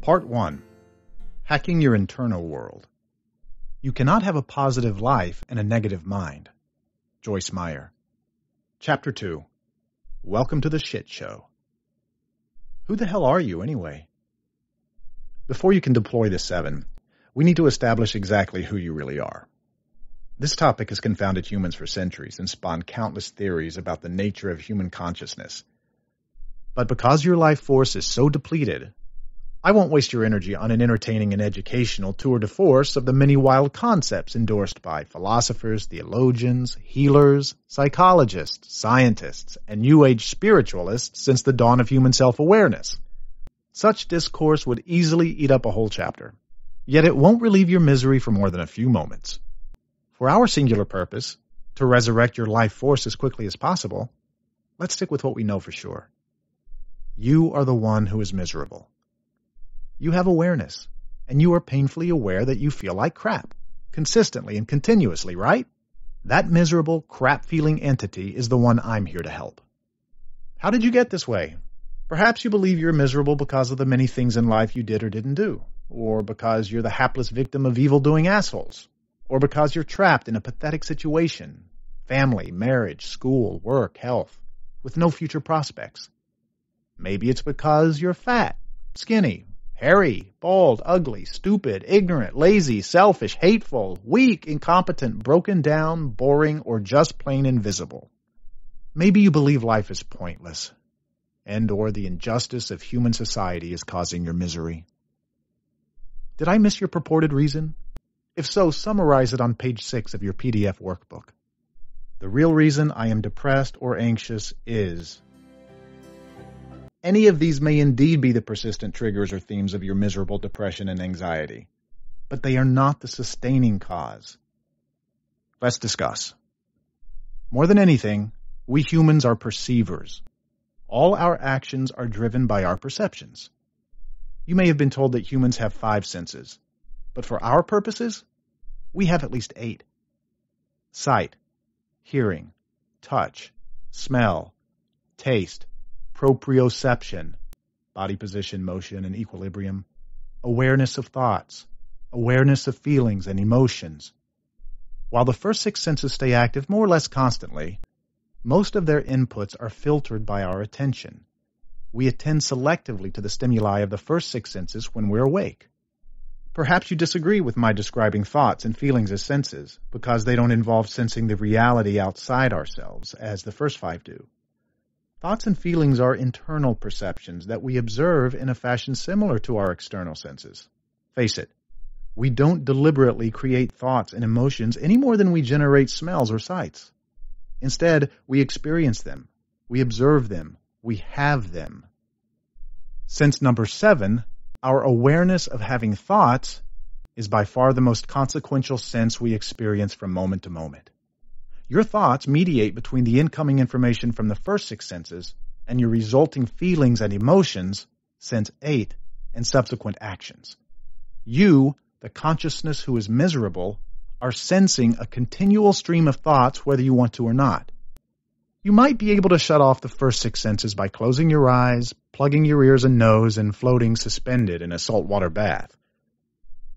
Part 1. Hacking Your Internal World. You cannot have a positive life and a negative mind. Joyce Meyer. Chapter 2. Welcome to the Shit Show. Who the hell are you, anyway? Before you can deploy the 7, we need to establish exactly who you really are. This topic has confounded humans for centuries and spawned countless theories about the nature of human consciousness. But because your life force is so depleted, I won't waste your energy on an entertaining and educational tour de force of the many wild concepts endorsed by philosophers, theologians, healers, psychologists, scientists, and New Age spiritualists since the dawn of human self-awareness. Such discourse would easily eat up a whole chapter, yet it won't relieve your misery for more than a few moments. For our singular purpose, to resurrect your life force as quickly as possible, let's stick with what we know for sure. You are the one who is miserable. You have awareness, and you are painfully aware that you feel like crap, consistently and continuously, right? That miserable, crap-feeling entity is the one I'm here to help. How did you get this way? Perhaps you believe you're miserable because of the many things in life you did or didn't do, or because you're the hapless victim of evil-doing assholes, or because you're trapped in a pathetic situation, family, marriage, school, work, health, with no future prospects. Maybe it's because you're fat, skinny, hairy, bald, ugly, stupid, ignorant, lazy, selfish, hateful, weak, incompetent, broken down, boring, or just plain invisible. Maybe you believe life is pointless, and/or the injustice of human society is causing your misery. Did I miss your purported reason? If so, summarize it on page 6 of your PDF workbook. The real reason I am depressed or anxious is... Any of these may indeed be the persistent triggers or themes of your miserable depression and anxiety, but they are not the sustaining cause. Let's discuss. More than anything, we humans are perceivers. All our actions are driven by our perceptions. You may have been told that humans have 5 senses, but for our purposes, we have at least 8. Sight, hearing, touch, smell, taste, proprioception, body position, motion, and equilibrium, awareness of thoughts, awareness of feelings and emotions. While the first 6 senses stay active more or less constantly, most of their inputs are filtered by our attention. We attend selectively to the stimuli of the first 6 senses when we're awake. Perhaps you disagree with my describing thoughts and feelings as senses, because they don't involve sensing the reality outside ourselves, as the first 5 do. Thoughts and feelings are internal perceptions that we observe in a fashion similar to our external senses. Face it, we don't deliberately create thoughts and emotions any more than we generate smells or sights. Instead, we experience them, we observe them, we have them. Sense number 7, our awareness of having thoughts, is by far the most consequential sense we experience from moment to moment. Your thoughts mediate between the incoming information from the first 6 senses and your resulting feelings and emotions, sense 8, and subsequent actions. You, the consciousness who is miserable, are sensing a continual stream of thoughts whether you want to or not. You might be able to shut off the first 6 senses by closing your eyes, plugging your ears and nose, and floating suspended in a saltwater bath.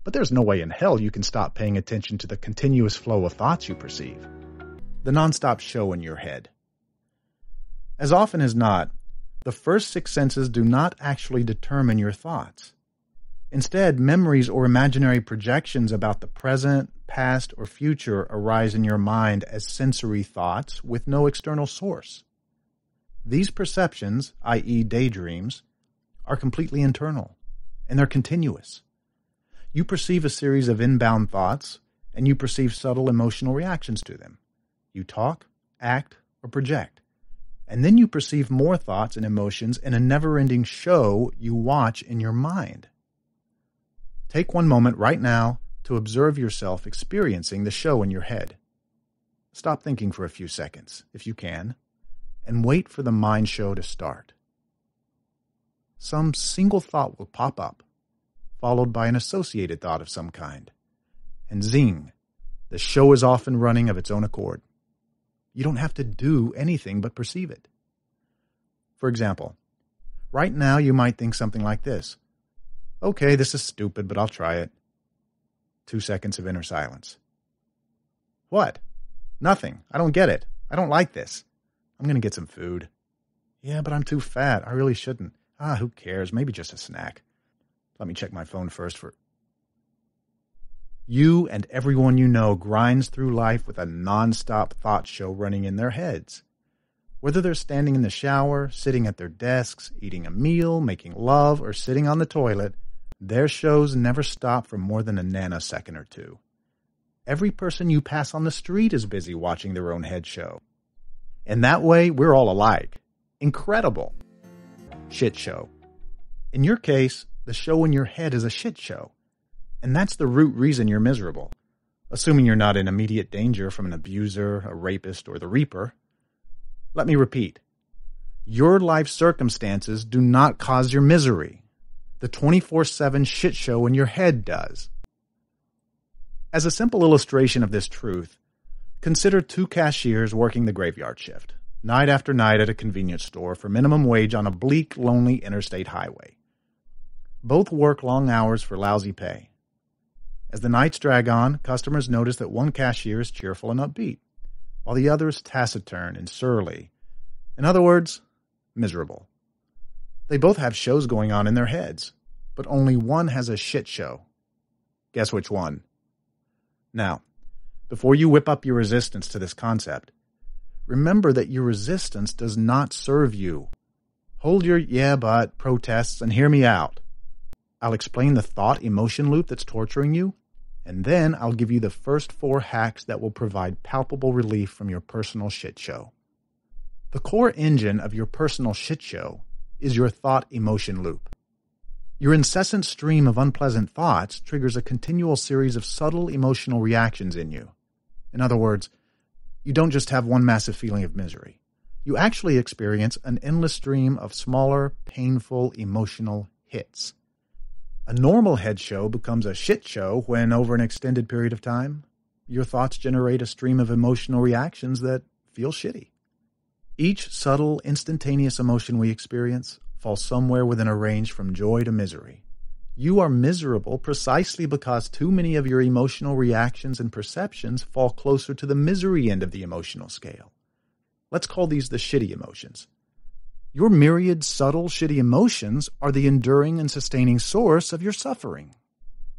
But there's no way in hell you can stop paying attention to the continuous flow of thoughts you perceive. The nonstop show in your head. As often as not, the first 6 senses do not actually determine your thoughts. Instead, memories or imaginary projections about the present, past, or future arise in your mind as sensory thoughts with no external source. These perceptions, i.e. daydreams, are completely internal, and they're continuous. You perceive a series of inbound thoughts, and you perceive subtle emotional reactions to them. You talk, act, or project, and then you perceive more thoughts and emotions in a never-ending show you watch in your mind. Take one moment right now to observe yourself experiencing the show in your head. Stop thinking for a few seconds, if you can, and wait for the mind show to start. Some single thought will pop up, followed by an associated thought of some kind, and zing, the show is off and running of its own accord. You don't have to do anything but perceive it. For example, right now you might think something like this. Okay, this is stupid, but I'll try it. 2 seconds of inner silence. What? Nothing. I don't get it. I don't like this. I'm going to get some food. Yeah, but I'm too fat. I really shouldn't. Who cares? Maybe just a snack. Let me check my phone first for... You and everyone you know grinds through life with a nonstop thought show running in their heads. Whether they're standing in the shower, sitting at their desks, eating a meal, making love, or sitting on the toilet, their shows never stop for more than a nanosecond or two. Every person you pass on the street is busy watching their own head show. And that way, we're all alike. Incredible. Shit show. In your case, the show in your head is a shit show. And that's the root reason you're miserable. Assuming you're not in immediate danger from an abuser, a rapist, or the reaper. Let me repeat. Your life circumstances do not cause your misery. The 24/7 shit show in your head does. As a simple illustration of this truth, consider 2 cashiers working the graveyard shift, night after night at a convenience store for minimum wage on a bleak, lonely interstate highway. Both work long hours for lousy pay. As the nights drag on, customers notice that one cashier is cheerful and upbeat, while the other is taciturn and surly. In other words, miserable. They both have shows going on in their heads, but only one has a shit show. Guess which one? Now, before you whip up your resistance to this concept, remember that your resistance does not serve you. Hold your yeah but protests and hear me out. I'll explain the thought-emotion loop that's torturing you, and then I'll give you the first 4 hacks that will provide palpable relief from your personal shit show. The core engine of your personal shit show is your thought-emotion loop. Your incessant stream of unpleasant thoughts triggers a continual series of subtle emotional reactions in you. In other words, you don't just have one massive feeling of misery. You actually experience an endless stream of smaller, painful, emotional hits. A normal head show becomes a shit show when, over an extended period of time, your thoughts generate a stream of emotional reactions that feel shitty. Each subtle, instantaneous emotion we experience falls somewhere within a range from joy to misery. You are miserable precisely because too many of your emotional reactions and perceptions fall closer to the misery end of the emotional scale. Let's call these the shitty emotions. Your myriad subtle, shitty emotions are the enduring and sustaining source of your suffering.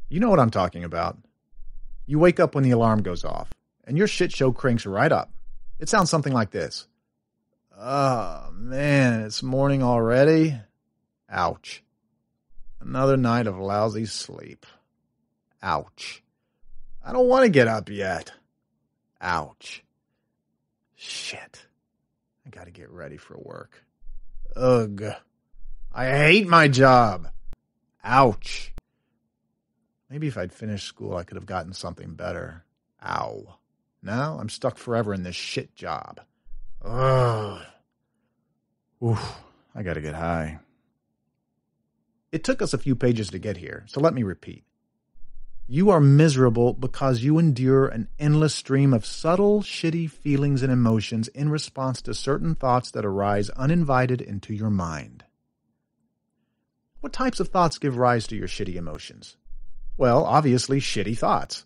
You know what I'm talking about. You wake up when the alarm goes off, and your shit show cranks right up. It sounds something like this. Oh, man, it's morning already? Ouch. Another night of lousy sleep. Ouch. I don't want to get up yet. Ouch. Shit. I gotta get ready for work. Ugh. I hate my job. Ouch. Maybe if I'd finished school, I could have gotten something better. Ow. Now I'm stuck forever in this shit job. Ugh. Oof. I gotta get high. It took us a few pages to get here, so let me repeat. You are miserable because you endure an endless stream of subtle, shitty feelings and emotions in response to certain thoughts that arise uninvited into your mind. What types of thoughts give rise to your shitty emotions? Well, obviously, shitty thoughts.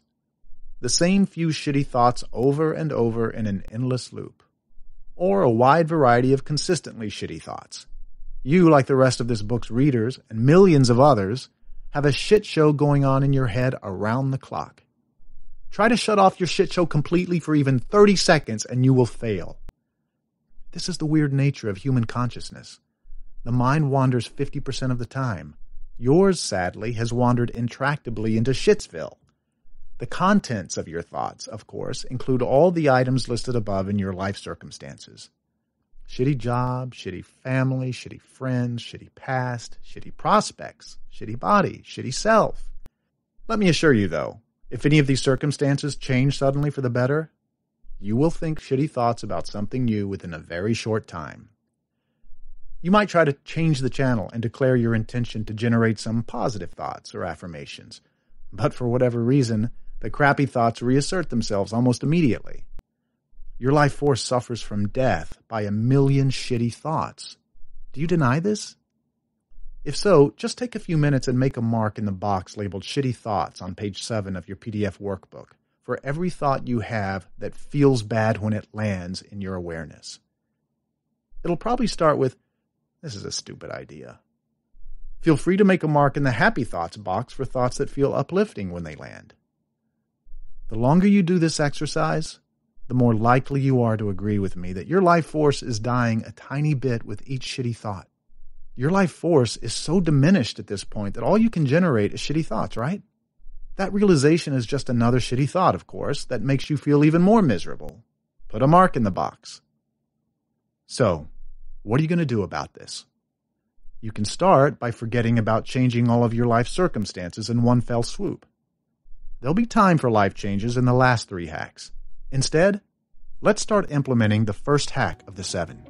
The same few shitty thoughts over and over in an endless loop. Or a wide variety of consistently shitty thoughts. You, like the rest of this book's readers and millions of others, have a shit show going on in your head around the clock. Try to shut off your shit show completely for even 30 seconds and you will fail. This is the weird nature of human consciousness. The mind wanders 50% of the time. Yours, sadly, has wandered intractably into Shitsville. The contents of your thoughts, of course, include all the items listed above in your life circumstances. Shitty job, shitty family, shitty friends, shitty past, shitty prospects, shitty body, shitty self. Let me assure you, though, if any of these circumstances change suddenly for the better, you will think shitty thoughts about something new within a very short time. You might try to change the channel and declare your intention to generate some positive thoughts or affirmations, but for whatever reason, the crappy thoughts reassert themselves almost immediately. Your life force suffers from death by a million shitty thoughts. Do you deny this? If so, just take a few minutes and make a mark in the box labeled Shitty Thoughts on page 7 of your PDF workbook for every thought you have that feels bad when it lands in your awareness. It'll probably start with, "This is a stupid idea." Feel free to make a mark in the Happy Thoughts box for thoughts that feel uplifting when they land. The longer you do this exercise, the more likely you are to agree with me that your life force is dying a tiny bit with each shitty thought. Your life force is so diminished at this point that all you can generate is shitty thoughts, right? That realization is just another shitty thought, of course, that makes you feel even more miserable. Put a mark in the box. So, what are you going to do about this? You can start by forgetting about changing all of your life circumstances in one fell swoop. There'll be time for life changes in the last 3 hacks. Instead, let's start implementing the first hack of the 7.